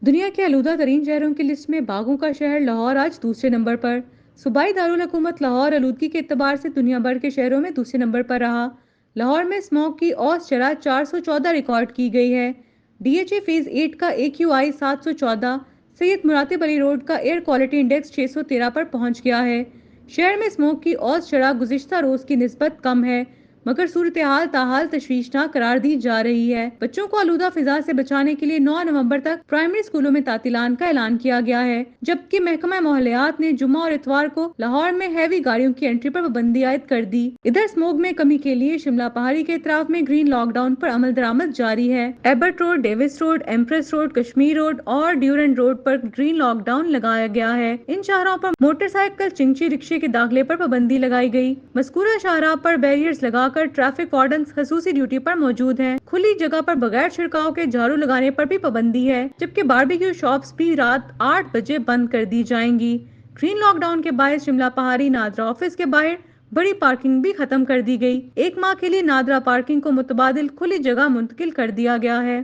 دنیا کے آلودہ ترین شہروں کی لسٹ میں باغوں کا شہر لاہور آج دوسرے نمبر پر۔ صوبائی دارالحکومت لاہور آلودگی کے اعتبار سے دنیا بھر کے شہروں میں دوسرے نمبر پر رہا۔ لاہور میں اسموگ کی اوسط شرح 414 ریکارڈ کی گئی ہے۔ ڈی ایچ اے فیز 8 کا AQI 714، سید مراتب علی روڈ کا ایئر کوالٹی انڈیکس 613 پر پہنچ گیا ہے۔ شہر میں اسموگ کی اوسط شرح گزشتہ روز کی نسبت کم ہے، مگر صورتحال تاحال تشویشناک قرار دی جا رہی ہے۔ بچوں کو آلودہ فضا سے بچانے کے لیے 9 نومبر تک پرائمری اسکولوں میں تعطیلات کا اعلان کیا گیا ہے، جبکہ محکمہ ماحولیات نے جمعہ اور اتوار کو لاہور میں ہیوی گاڑیوں کی انٹری پر پابندی عائد کر دی۔ ادھر اسموگ میں کمی کے لیے شملہ پہاڑی کے اطراف میں گرین لاک ڈاؤن پر عمل درآمد جاری ہے۔ Abbott road, Davis road, Empress road, Kashmir road اور ڈیورنٹ روڈ پر گرین لاک ڈاؤن لگایا گیا ہے۔ ان شاہراہوں پر موٹر سائیکل، چنگچی رکشے کے داخلے پر پابندی لگائی گئی۔ مذکورہ شاہراہ پر بیریئرز لگا کر ٹریفک وارڈنز خصوصی ڈیوٹی پر موجود ہیں۔ کھلی جگہ پر بغیر چھڑکاؤ کے جھاڑو لگانے پر بھی پابندی ہے، جبکہ باربیکیو شاپس بھی رات 8 بجے بند کر دی جائیں گی۔ گرین لاک ڈاؤن کے باعث شملہ پہاڑی نادرا آفس کے باہر بڑی پارکنگ بھی ختم کر دی گئی۔ 1 ماہ کے لیے نادرا پارکنگ کو متبادل کھلی جگہ منتقل کر دیا گیا ہے۔